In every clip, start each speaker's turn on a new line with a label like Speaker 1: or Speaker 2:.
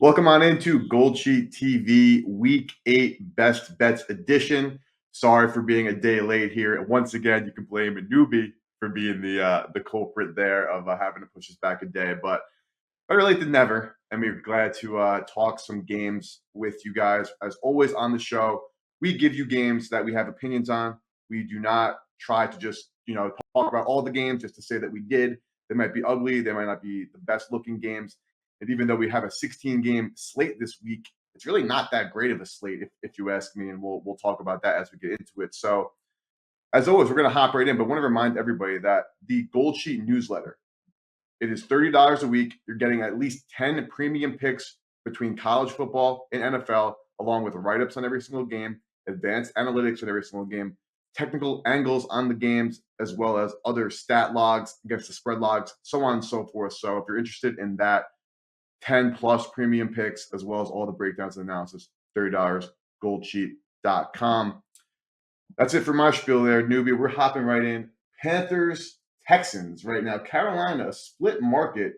Speaker 1: Welcome on into GoldSheet TV Week 8 Best Bets Edition. Sorry for being a day late here. Once again, you can blame a newbie for being the culprit there of having to push us back a day. But better late than never, and we're glad to talk some games with you guys. As always on the show, we give you games that we have opinions on. We do not try to just talk about all the games just to say that we did. They might be ugly. They might not be the best looking games. And even though we have a 16-game slate this week, it's really not that great of a slate, if you ask me, and we'll talk about that as we get into it. So, as always, we're going to hop right in, but I want to remind everybody that the GoldSheet newsletter, it is $30 a week. You're getting at least 10 premium picks between college football and NFL, along with write-ups on every single game, advanced analytics on every single game, technical angles on the games, as well as other stat logs against the spread logs, so on and so forth. So if you're interested in that, 10 plus premium picks, as well as all the breakdowns and analysis, $30, goldsheet.com. That's it for my spiel there, newbie. We're hopping right in. Panthers, Texans right now. Carolina, a split market,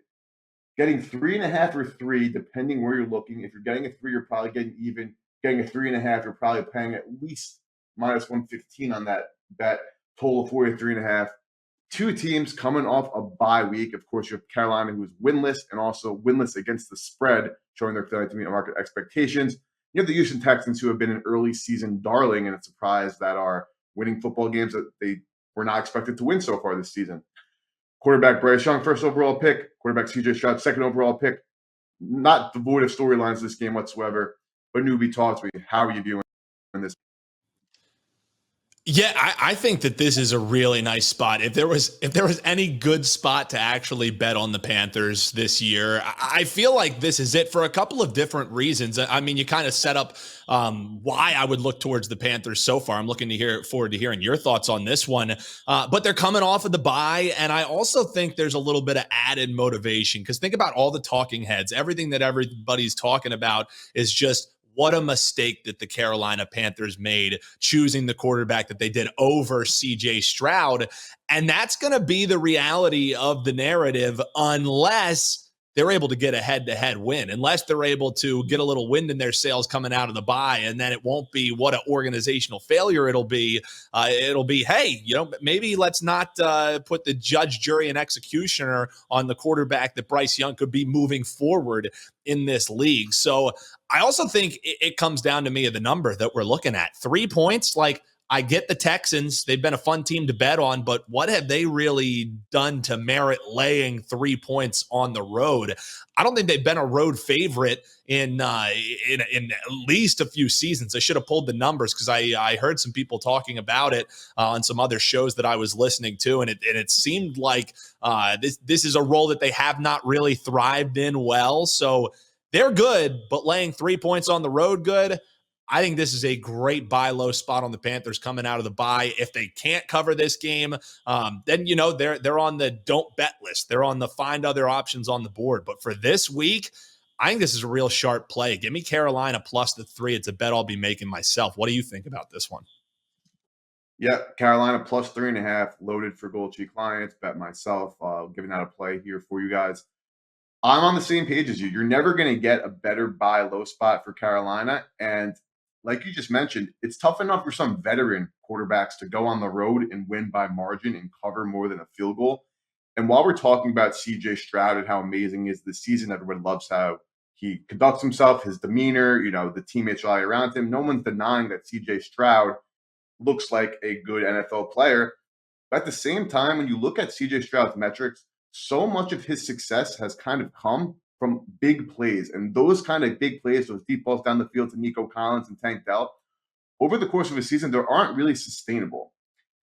Speaker 1: getting 3.5 or 3, depending where you're looking. If you're getting a 3, you're probably getting even. Getting a 3.5, you're probably paying at least minus 115 on that bet. Total of 43.5. Two teams coming off a bye week. Of course, you have Carolina, who is winless and also winless against the spread, showing their failure to meet market expectations. You have the Houston Texans, who have been an early season darling and a surprise that are winning football games that they were not expected to win so far this season. Quarterback Bryce Young, first overall pick. Quarterback CJ Stroud, second overall pick. Not devoid of storylines this game whatsoever. But newbie, talk to me. How are you viewing this?
Speaker 2: Yeah, I think that this is a really nice spot. If there was any good spot to actually bet on the Panthers this year, I feel like this is it for a couple of different reasons. I mean, you kind of set up why I would look towards the Panthers so far. I'm looking forward to hearing your thoughts on this one. But they're coming off of the bye, and I also think there's a little bit of added motivation because think about all the talking heads. Everything that everybody's talking about is just what a mistake that the Carolina Panthers made choosing the quarterback that they did over CJ Stroud. And that's going to be the reality of the narrative unless they're able to get a head-to-head win, unless they're able to get a little wind in their sails coming out of the bye, and then it won't be what an organizational failure it'll be. It'll be, hey, maybe let's not put the judge, jury, and executioner on the quarterback that Bryce Young could be moving forward in this league. So I also think it comes down to me of the number that we're looking at. 3 points, like, I get the Texans. They've been a fun team to bet on, but what have they really done to merit laying 3 points on the road? I don't think they've been a road favorite in at least a few seasons. I should have pulled the numbers because I heard some people talking about it on some other shows that I was listening to, and it seemed like this is a role that they have not really thrived in well. So they're good, but laying 3 points on the road, good. I think this is a great buy low spot on the Panthers coming out of the bye. If they can't cover this game, then they're on the don't bet list. They're on the find other options on the board. But for this week, I think this is a real sharp play. Give me Carolina plus the 3. It's a bet I'll be making myself. What do you think about this one?
Speaker 1: Yeah, Carolina plus 3.5, loaded for GoldSheet clients. Bet myself, giving that a play here for you guys. I'm on the same page as you. You're never going to get a better buy low spot for Carolina, and like you just mentioned, it's tough enough for some veteran quarterbacks to go on the road and win by margin and cover more than a field goal. And while we're talking about CJ Stroud and how amazing he is this season, everyone loves how he conducts himself, his demeanor, the teammates rally around him. No one's denying that CJ Stroud looks like a good NFL player. But at the same time, when you look at CJ Stroud's metrics, so much of his success has kind of come from big plays. And those kind of big plays, those deep balls down the field to Nico Collins and Tank Dell, over the course of a season, they aren't really sustainable.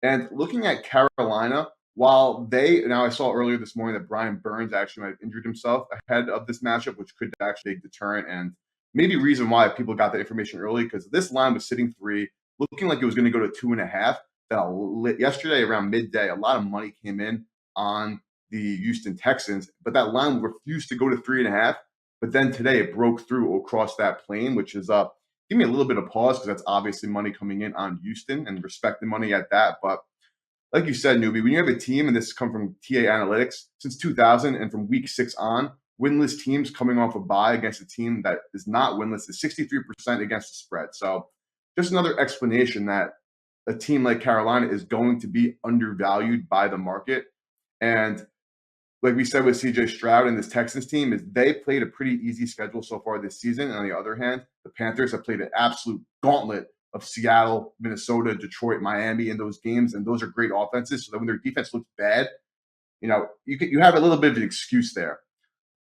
Speaker 1: And looking at Carolina, while now I saw earlier this morning that Brian Burns actually might have injured himself ahead of this matchup, which could actually be a deterrent and maybe reason why people got that information early, because this line was sitting 3, looking like it was going to go to 2.5. Yesterday around midday, a lot of money came in on the Houston Texans, but that line refused to go to 3.5. But then today it broke through across that plane, which is up. Give me a little bit of pause because that's obviously money coming in on Houston and respect the money at that. But like you said, newbie, when you have a team, and this has come from TA Analytics since 2000 and from week 6 on, winless teams coming off a bye against a team that is not winless is 63% against the spread. So just another explanation that a team like Carolina is going to be undervalued by the market. And like we said with CJ Stroud and this Texans team, is they played a pretty easy schedule so far this season. And on the other hand, the Panthers have played an absolute gauntlet of Seattle, Minnesota, Detroit, Miami in those games. And those are great offenses. So that when their defense looks bad, you have a little bit of an excuse there.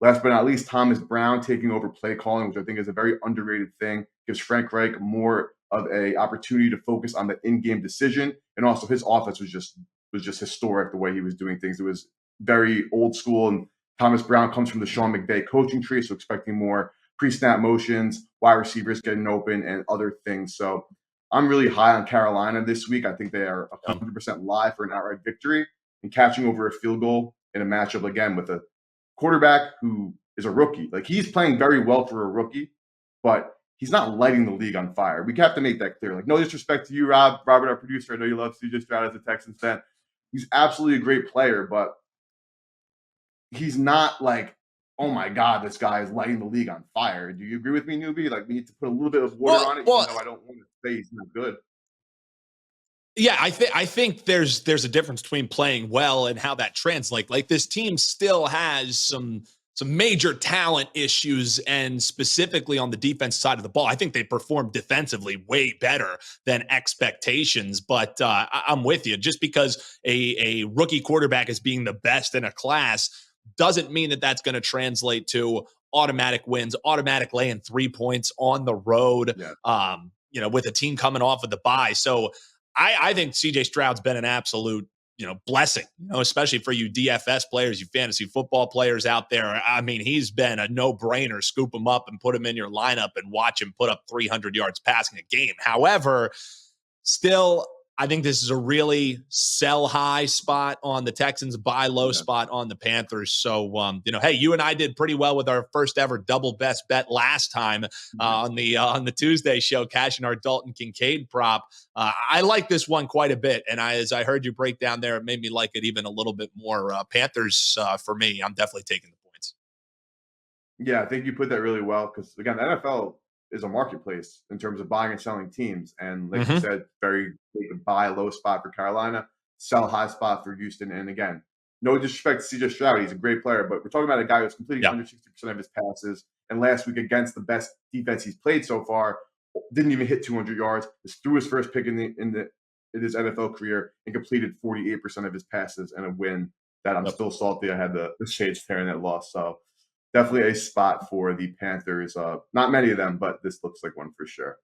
Speaker 1: Last but not least, Thomas Brown taking over play calling, which I think is a very underrated thing. Gives Frank Reich more of a opportunity to focus on the in-game decision. And also his offense was just historic the way he was doing things. It was very old school. And Thomas Brown comes from the Sean McVay coaching tree, so expecting more pre-snap motions, wide receivers getting open, and other things. So I'm really high on Carolina this week. I think they are 100% live for an outright victory and catching over a field goal in a matchup again with a quarterback who is a rookie. Like, he's playing very well for a rookie, but he's not lighting the league on fire. We have to make that clear. Like, no disrespect to you, Robert, our producer. I know you love CJ Stroud as a Texans fan. He's absolutely a great player, but he's not like, oh my God, this guy is lighting the league on fire. Do you agree with me, newbie? Like, we need to put a little bit of water on it, even though I don't want to say he's not good.
Speaker 2: Yeah, I think there's a difference between playing well and how that translates. Like, this team still has some major talent issues, and specifically on the defense side of the ball, I think they performed defensively way better than expectations. But I'm with you. Just because a rookie quarterback is being the best in a class doesn't mean that that's going to translate to automatic wins, automatic laying 3 points on the road.
Speaker 1: Yeah.
Speaker 2: With a team coming off of the bye. So I think CJ Stroud's been an absolute, blessing, especially for you DFS players, you fantasy football players out there. I mean, he's been a no-brainer. Scoop him up and put him in your lineup and watch him put up 300 yards passing a game. However, still, I think this is a really sell high spot on the Texans, buy low spot on the Panthers. So, hey, you and I did pretty well with our first ever double best bet last time on the Tuesday show, cashing our Dalton Kincaid prop. I like this one quite a bit, and as I heard you break down there, it made me like it even a little bit more. Panthers for me, I'm definitely taking the points.
Speaker 1: Yeah, I think you put that really well because, again, the NFL is a marketplace in terms of buying and selling teams. And like you said, very buy low spot for Carolina, sell high spot for Houston. And again, no disrespect to CJ Stroud. He's a great player, but we're talking about a guy who's completing under 60% of his passes. And last week against the best defense he's played so far, didn't even hit 200 yards. Just threw his first pick in his NFL career and completed 48% of his passes and a win that I'm still salty. I had the shades there in that loss. So definitely a spot for the Panthers. Not many of them, but this looks like one for sure.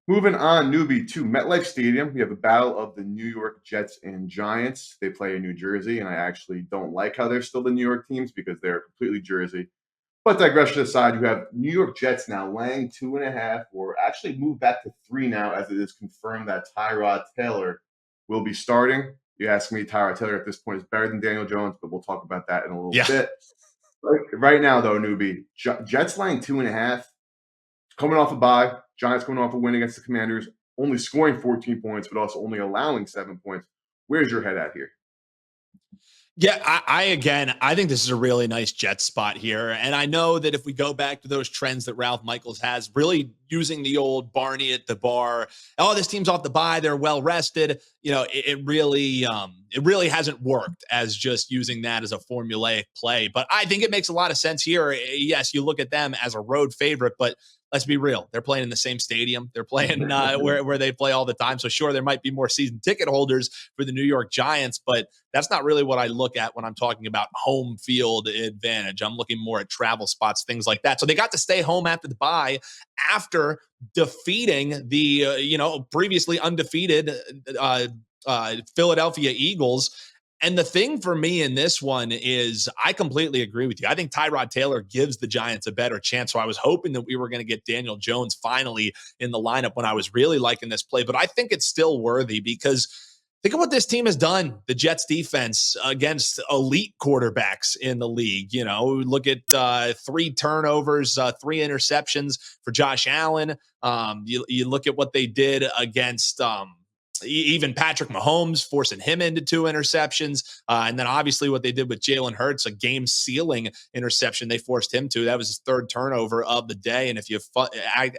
Speaker 1: Moving on, newbie, to MetLife Stadium. We have a battle of the New York Jets and Giants. They play in New Jersey, and I actually don't like how they're still the New York teams because they're completely Jersey. But digression aside, you have New York Jets now laying 2.5, or actually moved back to 3 now, as it is confirmed that Tyrod Taylor will be starting. You ask me, Tyrod Taylor at this point is better than Daniel Jones, but we'll talk about that in a little bit. Right now, though, newbie, Jets laying 2.5, coming off a bye. Giants coming off a win against the Commanders, only scoring 14 points, but also only allowing 7 points. Where's your head at here?
Speaker 2: Yeah, I think this is a really nice Jets spot here. And I know that if we go back to those trends that Ralph Michaels has, really using the old Barney at the bar, oh, this team's off the bye, they're well rested. It really hasn't worked as just using that as a formulaic play. But I think it makes a lot of sense here. Yes, you look at them as a road favorite, but let's be real. They're playing in the same stadium. They're playing where they play all the time. So sure, there might be more season ticket holders for the New York Giants, but that's not really what I look at when I'm talking about home field advantage. I'm looking more at travel spots, things like that. So they got to stay home after the bye, after defeating the previously undefeated Philadelphia Eagles. And the thing for me in this one is I completely agree with you. I think Tyrod Taylor gives the Giants a better chance. So I was hoping that we were going to get Daniel Jones finally in the lineup when I was really liking this play. But I think it's still worthy because think of what this team has done, the Jets defense, against elite quarterbacks in the league. Look at 3 turnovers, 3 interceptions for Josh Allen. You look at what they did against even Patrick Mahomes forcing him into 2 interceptions. And then obviously what they did with Jalen Hurts, a game sealing interception they forced him to. That was his 3rd turnover of the day. And if you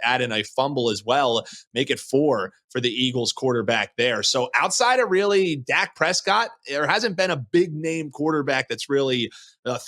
Speaker 2: add in a fumble as well, make it 4 for the Eagles quarterback there. So outside of really Dak Prescott, there hasn't been a big name quarterback that's really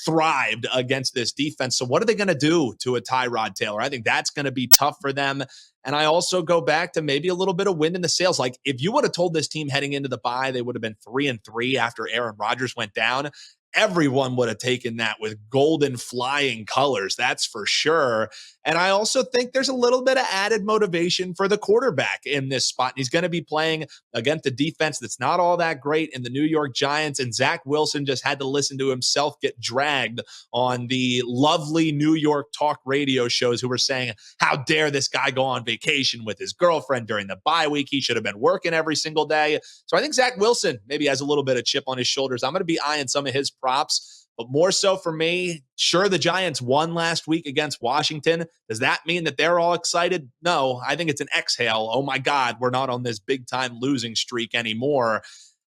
Speaker 2: thrived against this defense. So what are they going to do to a Tyrod Taylor? I think that's going to be tough for them. And I also go back to maybe a little bit of wind in the sails. Like if you would have told this team heading into the bye, they would have been 3-3 after Aaron Rodgers went down. Everyone would have taken that with golden flying colors. That's for sure. And I also think there's a little bit of added motivation for the quarterback in this spot. And he's going to be playing against a defense that's not all that great in the New York Giants. And Zach Wilson just had to listen to himself get dragged on the lovely New York talk radio shows who were saying, how dare this guy go on vacation with his girlfriend during the bye week? He should have been working every single day. So I think Zach Wilson maybe has a little bit of chip on his shoulders. I'm going to be eyeing some of his props, but more so for me, sure, the Giants won last week against Washington. Does that mean that they're all excited? No, I think it's an exhale. Oh my God, we're not on this big time losing streak anymore.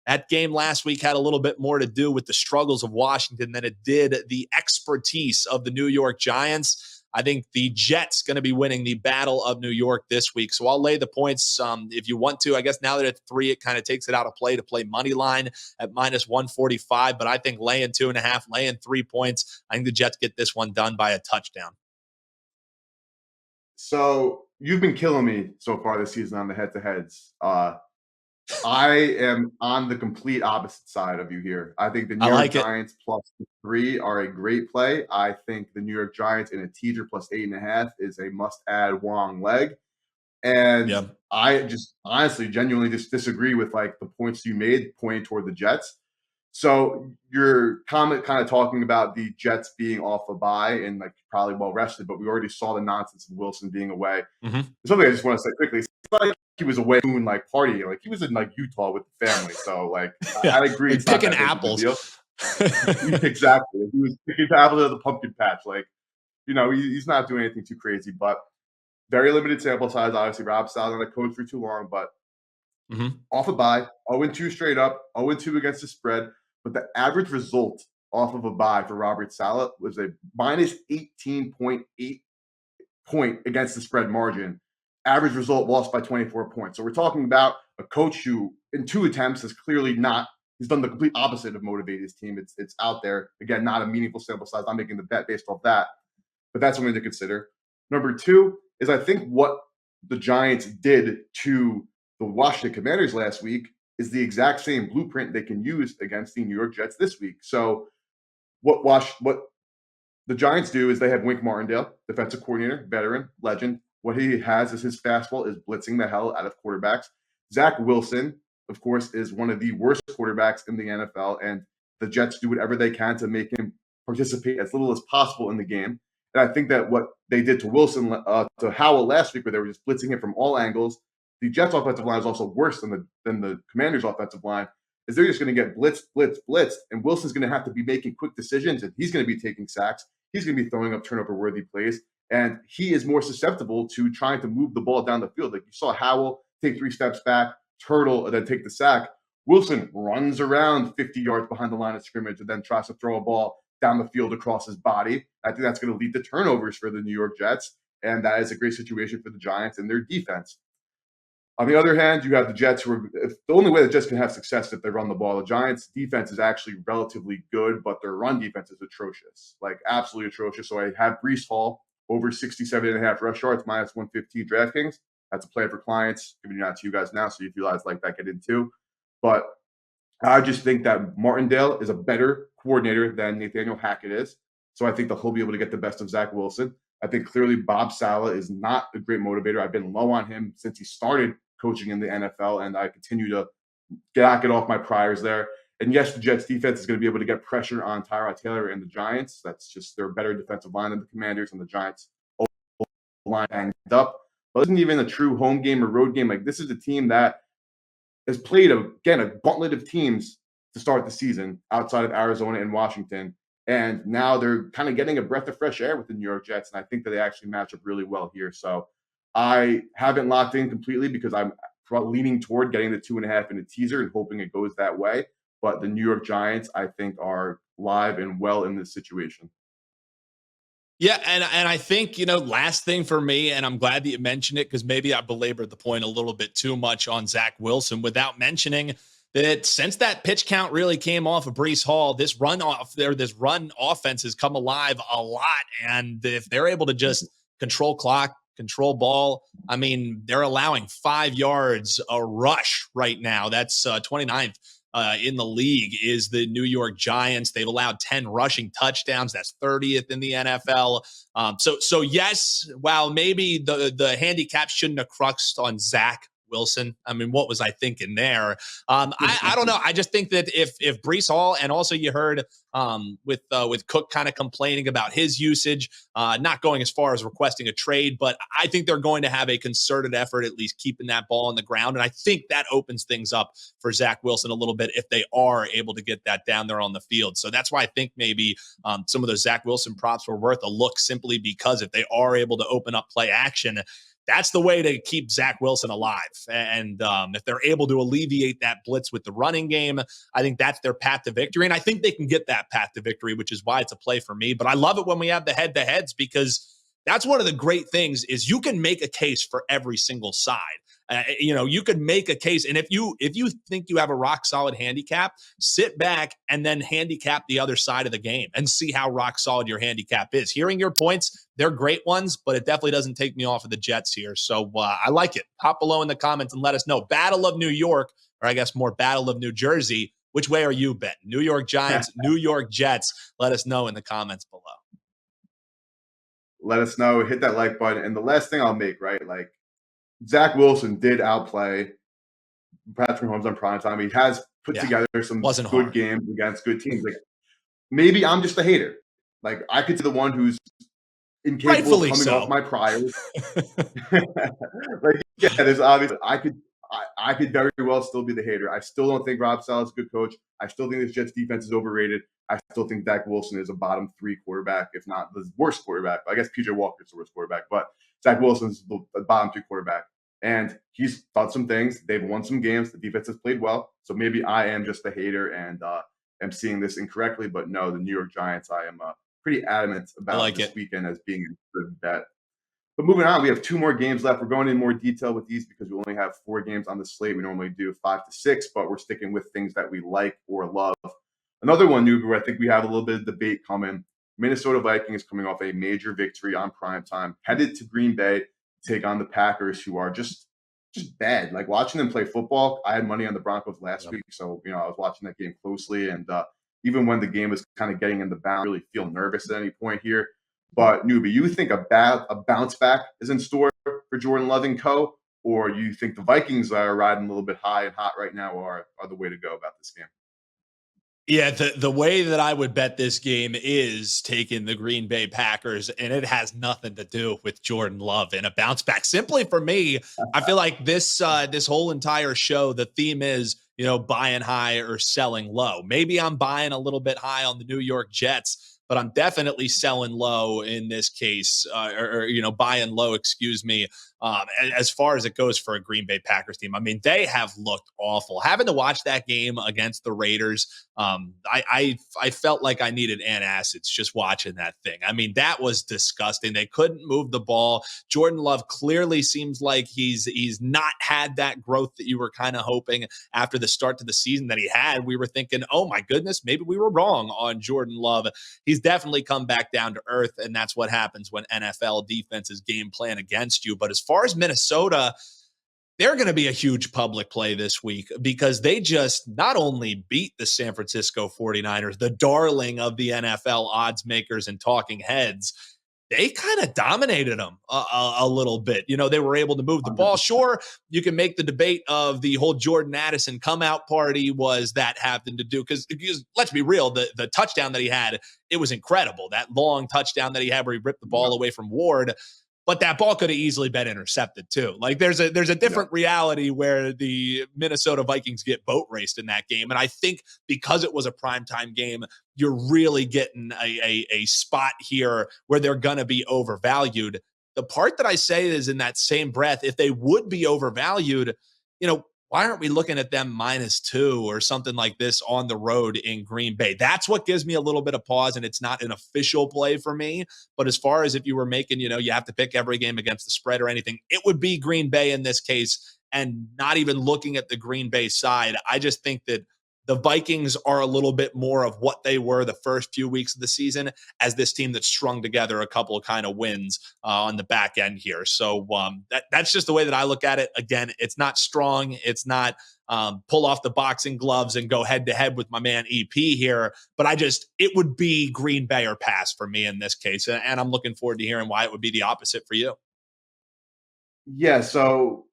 Speaker 2: That game last week had a little bit more to do with the struggles of Washington than it did the expertise of the New York Giants. I think the Jets going to be winning the Battle of New York this week. So I'll lay the points if you want to. I guess now that it's 3, it kind of takes it out of play to play money line at -145. But I think laying 2.5, laying 3 points, I think the Jets get this one done by a touchdown.
Speaker 1: So you've been killing me so far this season on the head-to-heads. I am on the complete opposite side of you here. I think the New York Giants +3 are a great play. I think the New York Giants in a teaser +8.5 is a must-add Wong leg. And I just honestly, genuinely just disagree with like the points you made pointing toward the Jets. So your comment kind of talking about the Jets being off a bye and like probably well rested, but we already saw the nonsense of Wilson being away. Something I just want to say quickly. It's not like he was away doing like partying. Like he was in like Utah with the family. So like I agree.
Speaker 2: Like
Speaker 1: it's not
Speaker 2: picking
Speaker 1: that big of a
Speaker 2: apples.
Speaker 1: deal. Exactly. He was picking apples at the pumpkin patch. Like, he's not doing anything too crazy, but very limited sample size. Obviously, Rob Saleh on the coach for too long, but off a bye, 0-2 straight up, 0-2 against the spread. But the average result off of a bye for Robert Saleh was a -18.8 point against the spread margin. Average result lost by 24 points. So we're talking about a coach who, in 2 attempts, has clearly not. He's done the complete opposite of motivate his team. It's out there. Again, not a meaningful sample size. I'm making the bet based off that. But that's something to consider. Number 2 is I think what the Giants did to the Washington Commanders last week is the exact same blueprint they can use against the New York Jets this week. So what the Giants do is they have Wink Martindale, defensive coordinator, veteran, legend. What he has is his fastball is blitzing the hell out of quarterbacks. Zach Wilson, of course, is one of the worst quarterbacks in the NFL, and the Jets do whatever they can to make him participate as little as possible in the game. And I think that what they did to Wilson, to Howell last week, where they were just blitzing him from all angles, the Jets' offensive line is also worse than the Commanders' offensive line, is they're just going to get blitzed, and Wilson's going to have to be making quick decisions, and he's going to be taking sacks. He's going to be throwing up turnover-worthy plays, and he is more susceptible to trying to move the ball down the field. Like you saw Howell take 3 steps back, turtle, and then take the sack. Wilson runs around 50 yards behind the line of scrimmage and then tries to throw a ball down the field across his body. I think that's going to lead to turnovers for the New York Jets, and that is a great situation for the Giants and their defense. On the other hand, you have the Jets who are the only way the Jets can have success if they run the ball. The Giants' defense is actually relatively good, but their run defense is atrocious, like absolutely atrocious. So I have Breece Hall over 67.5 rush yards, -115 DraftKings. That's a play for clients. Giving it out to you guys now, so if you guys like that, get into. But I just think that Martindale is a better coordinator than Nathaniel Hackett is. So I think that he'll be able to get the best of Zach Wilson. I think clearly Bob Saleh is not a great motivator. I've been low on him since he started coaching in the NFL, and I continue to get off my priors there. And yes, the Jets defense is going to be able to get pressure on Tyrod Taylor and the Giants. That's just their better defensive line than the Commanders, and the Giants line banged up. But it isn't even a true home game or road game. Like this is a team that has played a gauntlet of teams to start the season outside of Arizona and Washington. And now they're kind of getting a breath of fresh air with the New York Jets. And I think that they actually match up really well here. So I haven't locked in completely because I'm leaning toward getting the 2.5 in a teaser and hoping it goes that way. But the New York Giants, I think, are live and well in this situation.
Speaker 2: Yeah, and I think, last thing for me, and I'm glad that you mentioned it because maybe I belabored the point a little bit too much on Zach Wilson without mentioning that since that pitch count really came off of Breece Hall, this run offense has come alive a lot. And if they're able to just control clock, control ball, I mean, they're allowing 5 yards a rush right now. That's 29th in the league is the New York Giants. They've allowed 10 rushing touchdowns. That's 30th in the NFL. So yes, while maybe the handicap shouldn't have cruxed on Zach Wilson. I mean, what was I thinking there? I don't know. I just think that if Breece Hall, and also you heard with Cook kind of complaining about his usage, not going as far as requesting a trade, but I think they're going to have a concerted effort, at least keeping that ball on the ground. And I think that opens things up for Zach Wilson a little bit if they are able to get that down there on the field. So that's why I think maybe some of those Zach Wilson props were worth a look, simply because if they are able to open up play action, that's the way to keep Zach Wilson alive. And if they're able to alleviate that blitz with the running game, I think that's their path to victory. And I think they can get that path to victory, which is why it's a play for me. But I love it when we have the head-to-heads, because that's one of the great things is you can make a case for every single side. You could make a case. And if you think you have a rock solid handicap, sit back and then handicap the other side of the game and see how rock solid your handicap is. Hearing your points, they're great ones, but it definitely doesn't take me off of the Jets here. So I like it. Hop below in the comments and let us know. Battle of New York, or I guess more Battle of New Jersey. Which way are you betting? New York Giants, New York Jets? Let us know in the comments below.
Speaker 1: Let us know. Hit that like button. And the last thing I'll make, right? Like, Zach Wilson did outplay Patrick Mahomes on prime time. He has put together some good games against good teams. Like, maybe I'm just a hater. Like, I could be the one who's incapable of coming off my priors. Like, yeah, there's obviously I could very well still be the hater. I still don't think Rob Saleh is a good coach. I still think this Jets defense is overrated. I still think Zach Wilson is a bottom 3 quarterback, if not the worst quarterback. I guess PJ Walker's the worst quarterback, but Zach Wilson's the bottom 3 quarterback. And he's done some things. They've won some games. The defense has played well. So maybe I am just a hater and am seeing this incorrectly. But no, the New York Giants, I am pretty adamant about this weekend as being a good bet. But moving on, we have 2 more games left. We're going in more detail with these because we only have 4 games on the slate. We normally do 5 to 6, but we're sticking with things that we like or love. Another one, Nubu, where I think we have a little bit of debate coming. Minnesota Vikings coming off a major victory on primetime, headed to Green Bay to take on the Packers, who are just bad. Like, watching them play football, I had money on the Broncos last week, so I was watching that game closely. And even when the game was kind of getting in the bounds, I really feel nervous at any point here. But Newbie, you think a bounce back is in store for Jordan Love and co., or you think the Vikings are riding a little bit high and hot right now are the way to go about this game?
Speaker 2: Yeah, the way that I would bet this game is taking the Green Bay Packers, and it has nothing to do with Jordan Love and a bounce back. Simply for me, I feel like this whole entire show, the theme is, buying high or selling low. Maybe I'm buying a little bit high on the New York Jets, but I'm definitely selling low in this case, or buying low, excuse me, as far as it goes for a Green Bay Packers team. I mean, they have looked awful. Having to watch that game against the Raiders, I felt like I needed antacids just watching that thing. I mean, that was disgusting. They couldn't move the ball. Jordan Love clearly seems like he's not had that growth that you were kind of hoping after the start to the season that he had. We were thinking, oh my goodness, maybe we were wrong on Jordan Love. He's definitely come back down to earth, and that's what happens when NFL defenses game plan against you. But as far as Minnesota, they're going to be a huge public play this week because they just not only beat the San Francisco 49ers, the darling of the NFL odds makers and talking heads, they kind of dominated them a little bit. They were able to move the ball. Sure, you can make the debate of the whole Jordan Addison come out party. Was that having to do? Because let's be real, the touchdown that he had, it was incredible. That long touchdown that he had where he ripped the ball away from Ward. But that ball could have easily been intercepted too. Like, there's a different reality where the Minnesota Vikings get boat raced in that game. And I think because it was a primetime game, you're really getting a spot here where they're going to be overvalued. The part that I say is in that same breath, if they would be overvalued, why aren't we looking at them -2 or something like this on the road in Green Bay? That's what gives me a little bit of pause, and it's not an official play for me. But as far as if you were making, you have to pick every game against the spread or anything, it would be Green Bay in this case. And not even looking at the Green Bay side, I just think that the Vikings are a little bit more of what they were the first few weeks of the season as this team that strung together a couple of kind of wins on the back end here. So that's just the way that I look at it. Again, it's not strong. It's not pull off the boxing gloves and go head to head with my man EP here. But it would be Green Bay or pass for me in this case. And I'm looking forward to hearing why it would be the opposite for you.
Speaker 1: Yeah, so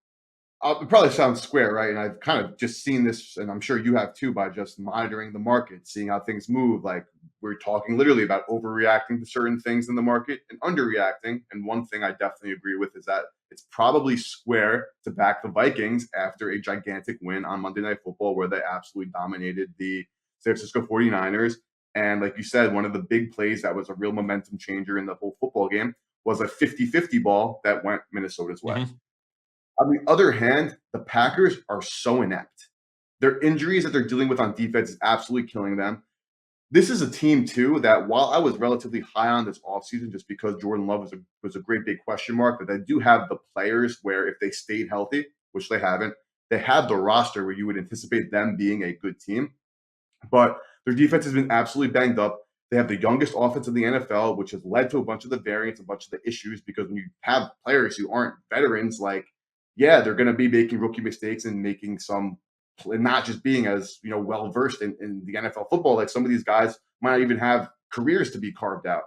Speaker 1: it probably sounds square, right? And I've kind of just seen this, and I'm sure you have too, by just monitoring the market, seeing how things move. Like, we're talking literally about overreacting to certain things in the market and underreacting. And one thing I definitely agree with is that it's probably square to back the Vikings after a gigantic win on Monday Night Football, where they absolutely dominated the San Francisco 49ers. And like you said, one of the big plays that was a real momentum changer in the whole football game was a 50-50 ball that went Minnesota's way.
Speaker 2: Mm-hmm.
Speaker 1: On the other hand, the Packers are so inept. Their injuries that they're dealing with on defense is absolutely killing them. This is a team, too, that while I was relatively high on this offseason just because Jordan Love was a great big question mark, but they do have the players where if they stayed healthy, which they haven't, they have the roster where you would anticipate them being a good team. But their defense has been absolutely banged up. They have the youngest offense in the NFL, which has led to a bunch of the variants, a bunch of the issues, because when you have players who aren't veterans, like, yeah, they're going to be making rookie mistakes and making some, and not just being as, well versed in the NFL football. Like, some of these guys might not even have careers to be carved out.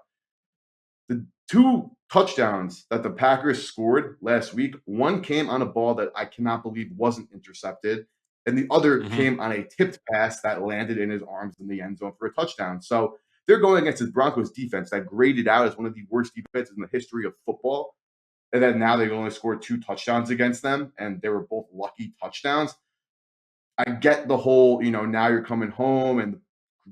Speaker 1: The two touchdowns that the Packers scored last week, one came on a ball that I cannot believe wasn't intercepted, and the other came on a tipped pass that landed in his arms in the end zone for a touchdown. So they're going against the Broncos defense that graded out as one of the worst defenses in the history of football. And then now they've only scored 2 touchdowns against them, and they were both lucky touchdowns. I get the whole, now you're coming home and the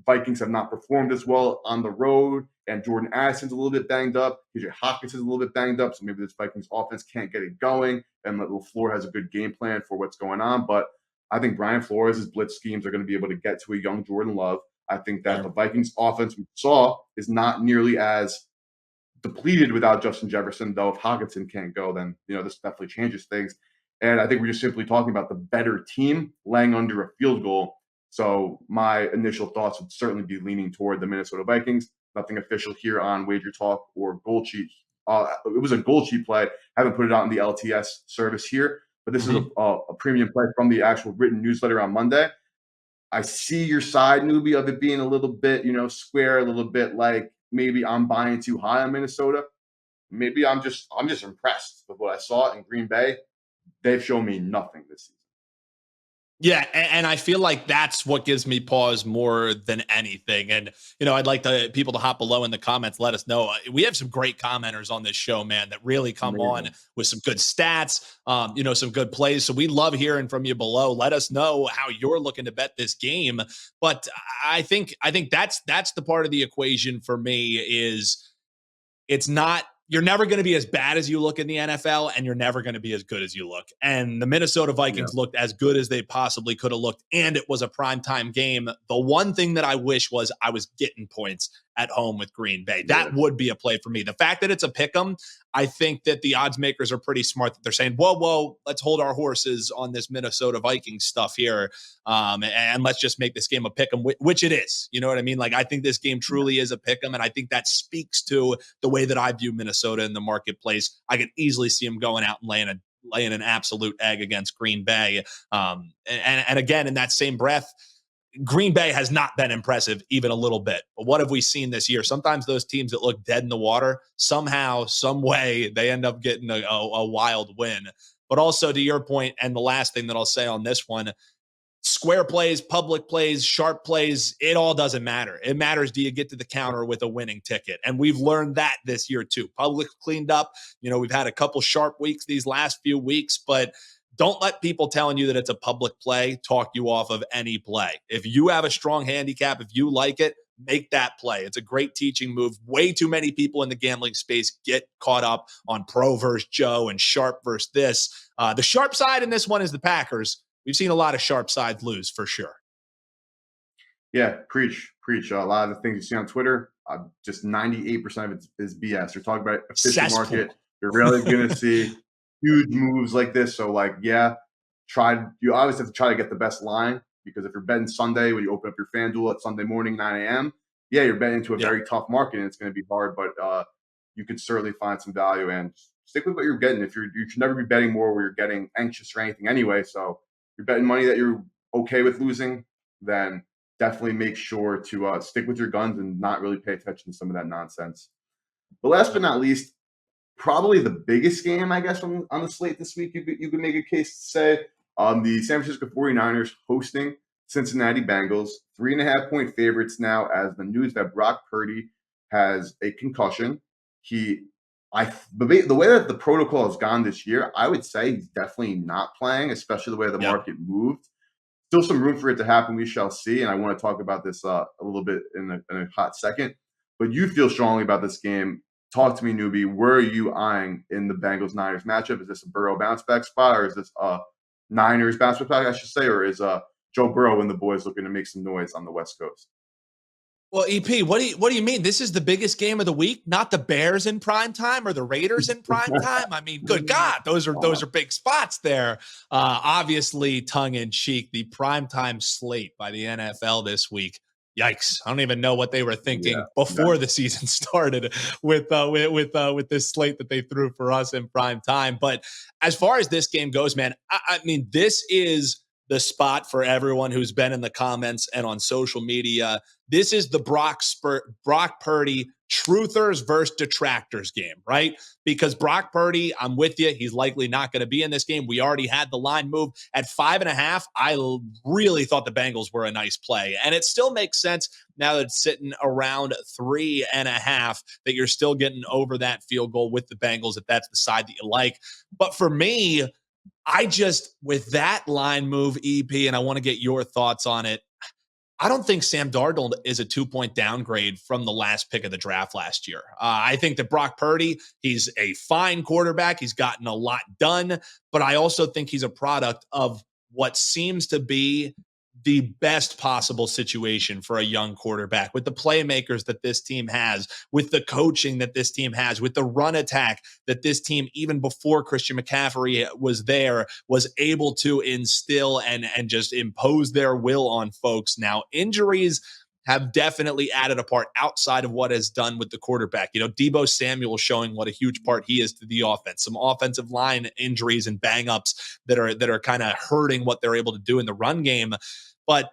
Speaker 1: Vikings have not performed as well on the road, and Jordan Addison's a little bit banged up. TJ Hawkins is a little bit banged up, so maybe this Vikings offense can't get it going, and LaFleur has a good game plan for what's going on. But I think Brian Flores' blitz schemes are going to be able to get to a young Jordan Love. I think that the Vikings offense we saw is not nearly as depleted without Justin Jefferson, though if Hawkinson can't go, then, this definitely changes things. And I think we're just simply talking about the better team laying under a field goal. So my initial thoughts would certainly be leaning toward the Minnesota Vikings. Nothing official here on WagerTalk or GoldSheet. It was a GoldSheet play. I haven't put it out in the LTS service here, but this is a premium play from the actual written newsletter on Monday. I see your side, newbie, of it being a little bit, square, a little bit like maybe I'm buying too high on Minnesota. Maybe I'm just impressed with what I saw in Green Bay. They've shown me nothing this season.
Speaker 2: Yeah, and I feel like that's what gives me pause more than anything. And, I'd like people to hop below in the comments, let us know. We have some great commenters on this show, man, that really come on with some good stats, some good plays. So we love hearing from you below. Let us know how you're looking to bet this game. But I think that's the part of the equation for me is it's not, you're never going to be as bad as you look in the NFL, and you're never going to be as good as you look. And the Minnesota Vikings looked as good as they possibly could have looked, and it was a primetime game. The one thing that I wish was I was getting points at home with Green Bay. That would be a play for me. The fact that it's a pick 'em, I think that the odds makers are pretty smart that they're saying, whoa, let's hold our horses on this Minnesota Vikings stuff here. And let's just make this game a pick 'em, which it is. You know what I mean? Like, I think this game truly is a pick 'em. And I think that speaks to the way that I view Minnesota in the marketplace. I could easily see them going out and laying an absolute egg against Green Bay. And again, in that same breath, Green Bay has not been impressive even a little bit. But what have we seen this year? Sometimes those teams that look dead in the water, somehow, some way, they end up getting a wild win. But also, to your point, and the last thing that I'll say on this one, square plays, public plays, sharp plays, it all doesn't matter. It matters, do you get to the counter with a winning ticket? And we've learned that this year too. Public cleaned up. We've had a couple sharp weeks these last few weeks, but don't let people telling you that it's a public play talk you off of any play. If you have a strong handicap, if you like it, make that play. It's a great teaching move. Way too many people in the gambling space get caught up on pro versus Joe and sharp versus this. The sharp side in this one is the Packers. We've seen a lot of sharp sides lose for sure.
Speaker 1: Yeah, preach. A lot of the things you see on Twitter, just 98% of it is BS. You're talking about efficient
Speaker 2: Cesspool.
Speaker 1: market. You're really going to see huge moves like this. So, like, yeah, you always have to try to get the best line, because if you're betting Sunday when you open up your FanDuel at Sunday morning, 9 a.m., yeah, you're betting into a very tough market and it's going to be hard, but you can certainly find some value and stick with what you're getting. You should never be betting more where you're getting anxious for anything anyway. So, if you're betting money that you're okay with losing, then definitely make sure to stick with your guns and not really pay attention to some of that nonsense. But last but not least, probably the biggest game, I guess, on the slate this week, you could make a case to say, the San Francisco 49ers hosting Cincinnati Bengals, 3.5-point favorites now, as the news that Brock Purdy has a concussion. The way that the protocol has gone this year, I would say he's definitely not playing, especially the way the market moved. Still some room for it to happen. We shall see. And I want to talk about this a little bit in a hot second. But you feel strongly about this game. Talk to me, newbie. Where are you eyeing in the Bengals-Niners matchup? Is this a Burrow bounce-back spot, or is this a Niners bounce-back spot, I should say, or is Joe Burrow and the boys looking to make some noise on the West Coast?
Speaker 2: Well, EP, what do you mean? This is the biggest game of the week, not the Bears in prime time or the Raiders in prime time. I mean, good God, those are big spots there. Obviously, tongue in cheek, the primetime slate by the NFL this week. Yikes! I don't even know what they were thinking before the season started with this slate that they threw for us in prime time. But as far as this game goes, man, I mean, this is the spot for everyone who's been in the comments and on social media. This is the Brock Purdy truthers versus detractors game, right? Because Brock Purdy, I'm with you. He's likely not going to be in this game. We already had the line move at 5.5. I really thought the Bengals were a nice play. And it still makes sense now that it's sitting around 3.5 that you're still getting over that field goal with the Bengals, if that's the side that you like. But for me, with that line move, EP, and I want to get your thoughts on it. I don't think Sam Darnold is a 2-point downgrade from the last pick of the draft last year. I think that Brock Purdy, he's a fine quarterback. He's gotten a lot done, but I also think he's a product of what seems to be the best possible situation for a young quarterback, with the playmakers that this team has, with the coaching that this team has, with the run attack that this team, even before Christian McCaffrey was there, was able to instill and just impose their will on folks. Now, injuries have definitely added a part outside of what is done with the quarterback. You know, Deebo Samuel showing what a huge part he is to the offense. Some offensive line injuries and bang-ups that are kind of hurting what they're able to do in the run game. But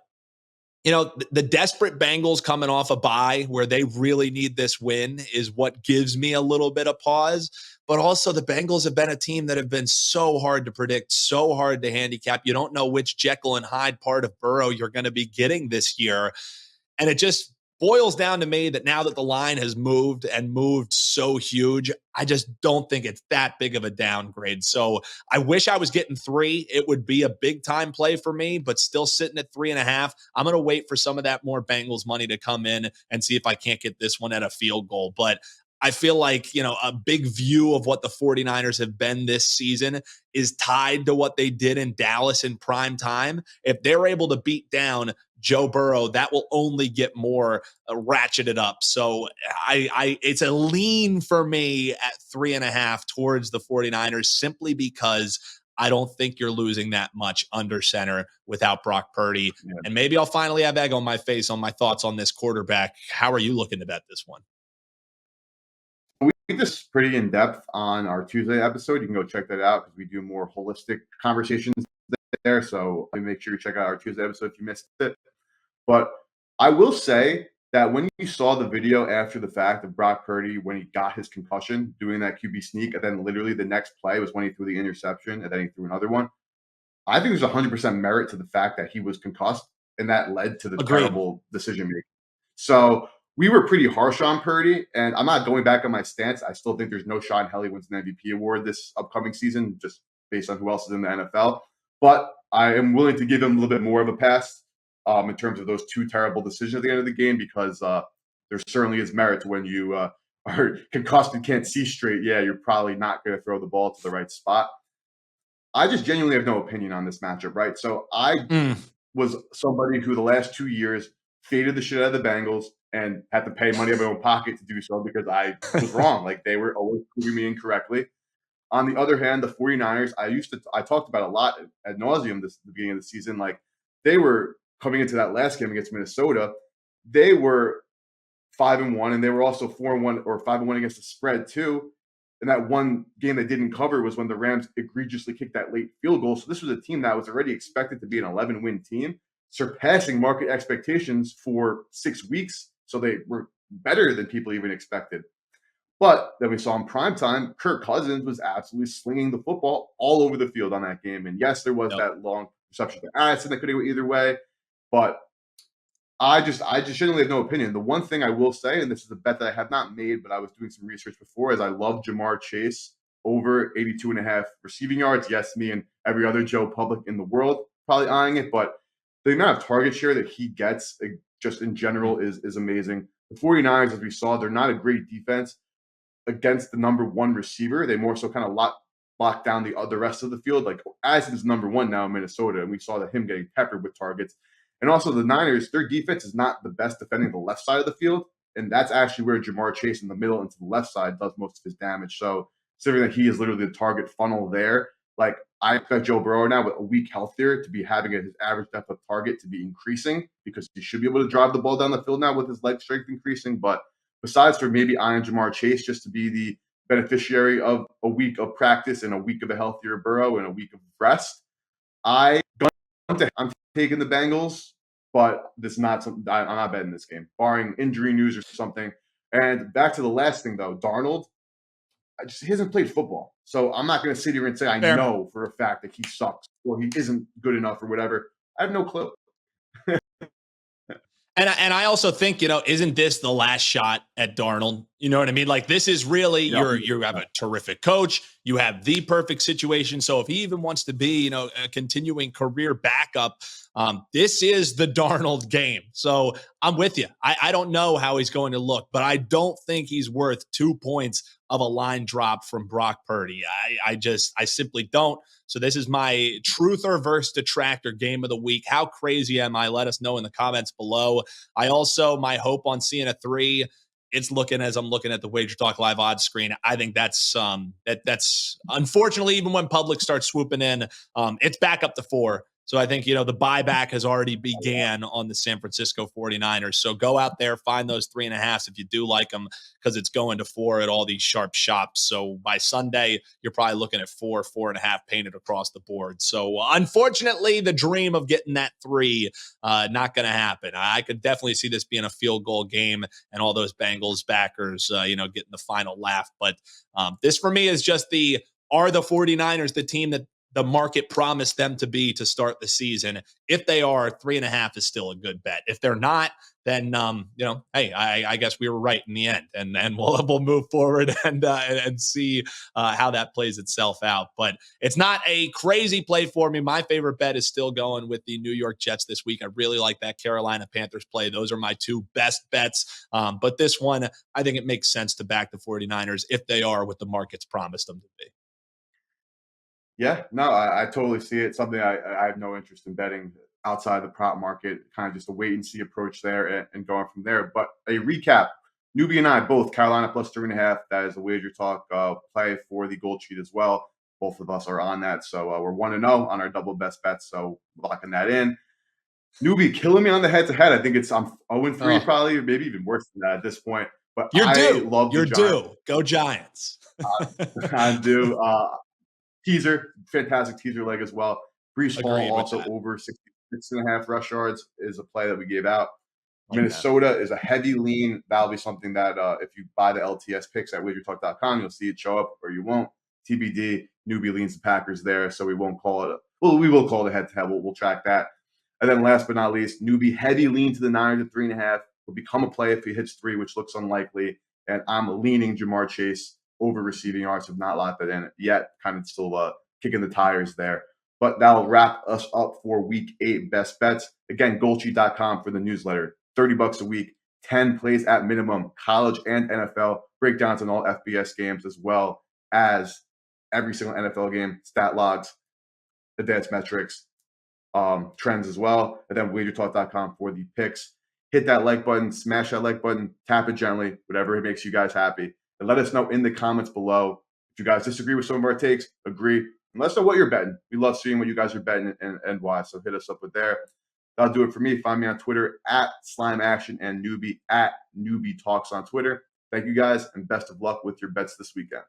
Speaker 2: you know, the desperate Bengals coming off a bye where they really need this win is what gives me a little bit of pause. But also the Bengals have been a team that have been so hard to predict, so hard to handicap. You don't know which Jekyll and Hyde part of Burrow you're going to be getting this year. And it just boils down to me that now that the line has moved and moved so huge, I just don't think it's that big of a downgrade. So I wish I was getting 3. It would be a big time play for me, but still sitting at 3.5. I'm going to wait for some of that more Bengals money to come in and see if I can't get this one at a field goal. But I feel like, you know, a big view of what the 49ers have been this season is tied to what they did in Dallas in prime time. If they're able to beat down Joe Burrow, that will only get more ratcheted up. So it's a lean for me at 3.5 towards the 49ers, simply because I don't think you're losing that much under center without Brock Purdy. Yeah. And maybe I'll finally have egg on my face on my thoughts on this quarterback. How are you looking to bet this one?
Speaker 1: We did this pretty in depth on our Tuesday episode. You can go check that out because we do more holistic conversations there. So make sure you check out our Tuesday episode if you missed it. But I will say that when you saw the video after the fact of Brock Purdy, when he got his concussion, doing that QB sneak, and then literally the next play was when he threw the interception, and then he threw another one. I think there's 100% merit to the fact that he was concussed, and that led to the terrible decision making. So we were pretty harsh on Purdy, and I'm not going back on my stance. I still think there's no shot in hell he wins an MVP award this upcoming season, just based on who else is in the NFL. But I am willing to give him a little bit more of a pass in terms of those two terrible decisions at the end of the game, because there certainly is merit to when you are concussed and can't see straight. Yeah, you're probably not going to throw the ball to the right spot. I just genuinely have no opinion on this matchup, right? So I was somebody who the last 2 years faded the shit out of the Bengals and had to pay money out of my own pocket to do so because I was wrong. Like, they were always proving me incorrectly. On the other hand, the 49ers, I talked about a lot ad nauseum this the beginning of the season. Like, they were coming into that last game against Minnesota, they were 5-1, and they were also 4-1 or 5-1 against the spread too. And that one game they didn't cover was when the Rams egregiously kicked that late field goal. So this was a team that was already expected to be an 11-win team, surpassing market expectations for 6 weeks. So they were better than people even expected. But then we saw in primetime, Kirk Cousins was absolutely slinging the football all over the field on that game. And yes, there was that long reception to Addison that could go either way. But I just genuinely have no opinion. The one thing I will say, and this is a bet that I have not made, but I was doing some research before, is I love Jamar Chase over 82.5 receiving yards. Yes, me and every other Joe Public in the world probably eyeing it, but the amount of target share that he gets just in general is amazing. The 49ers, as we saw, they're not a great defense against the number one receiver. They more so kind of lock down the rest of the field. Like, Addison's number one now in Minnesota, and we saw that him getting peppered with targets. And also the Niners, their defense is not the best defending the left side of the field. And that's actually where Jamar Chase in the middle and to the left side does most of his damage. So considering that he is literally the target funnel there, like, I expect Joe Burrow now with a week healthier to be having his average depth of target to be increasing, because he should be able to drive the ball down the field now with his leg strength increasing. But besides for maybe eyeing Jamar Chase just to be the beneficiary of a week of practice and a week of a healthier Burrow and a week of rest, I'm taking the Bengals, but this is not something I'm not betting this game, barring injury news or something. And back to the last thing though, Darnold, he hasn't played football, so I'm not going to sit here and say I know for a fact that he sucks or he isn't good enough or whatever. I have no clue.
Speaker 2: And I also think, isn't this the last shot at Darnold? You know what I mean? Like, this is really, you have a terrific coach. You have the perfect situation. So if he even wants to be, a continuing career backup, this is the Darnold game. So I'm with you. I don't know how he's going to look, but I don't think he's worth 2 points of a line drop from Brock Purdy. I simply don't. So this is my truth or verse detractor game of the week. How crazy am I? Let us know in the comments below. I also, my hope on seeing a 3, it's looking, as I'm looking at the WagerTalk Live odds screen, I think that's unfortunately, even when public starts swooping in, it's back up to 4. So I think, the buyback has already began on the San Francisco 49ers. So go out there, find those 3.5s if you do like them, because it's going to 4 at all these sharp shops. So by Sunday, you're probably looking at 4.5 painted across the board. So unfortunately, the dream of getting that 3, not going to happen. I could definitely see this being a field goal game and all those Bengals backers, getting the final laugh. But this for me is just are the 49ers the team that the market promised them to be to start the season? If they are, 3.5 is still a good bet. If they're not, then hey, I guess we were right in the end, and we'll move forward and see how that plays itself out. But it's not a crazy play for me. My favorite bet is still going with the New York Jets this week. I really like that Carolina Panthers play. Those are my 2 best bets. But this one, I think it makes sense to back the 49ers if they are what the market's promised them to be.
Speaker 1: Yeah, no, I totally see it. Something I have no interest in betting outside the prop market, kind of just a wait and see approach there and going from there. But a recap, Newbie and I both Carolina plus 3.5. That is a wager talk play for the gold sheet as well. Both of us are on that. So we're 1-0 on our double best bets. So locking that in. Newbie killing me on the head-to-head. I think I'm 0-3 probably, maybe even worse than that at this point. But
Speaker 2: you're due.
Speaker 1: Love the Giants.
Speaker 2: You're due. Go Giants.
Speaker 1: I do. Teaser, fantastic teaser leg as well. Brees Hall also over 66.5 rush yards is a play that we gave out. Minnesota is a heavy lean. That'll be something that if you buy the LTS picks at WagerTalk.com, you'll see it show up or you won't. TBD, Newbie leans the Packers there, so we won't call it. We will call it a head-to-head. We'll track that. And then last but not least, Newbie heavy lean to the Niners at 3.5. Will become a play if he hits 3, which looks unlikely. And I'm leaning Jamar Chase over receiving yards. Have not locked that in yet. Kind of still kicking the tires there. But that'll wrap us up for week 8 best bets. Again, GoldSheet.com for the newsletter. $30 a week, 10 plays at minimum, college and NFL, breakdowns on all FBS games, as well as every single NFL game, stat logs, advanced metrics, trends as well. And then WagerTalk.com for the picks. Hit that like button, smash that like button, tap it gently, whatever makes you guys happy. And let us know in the comments below if you guys disagree with some of our takes, agree, and let us know what you're betting. We love seeing what you guys are betting and why. So hit us up with there. That'll do it for me. Find me on Twitter at SlimeAction and Newbie at Newbie Talks on Twitter. Thank you guys, and best of luck with your bets this weekend.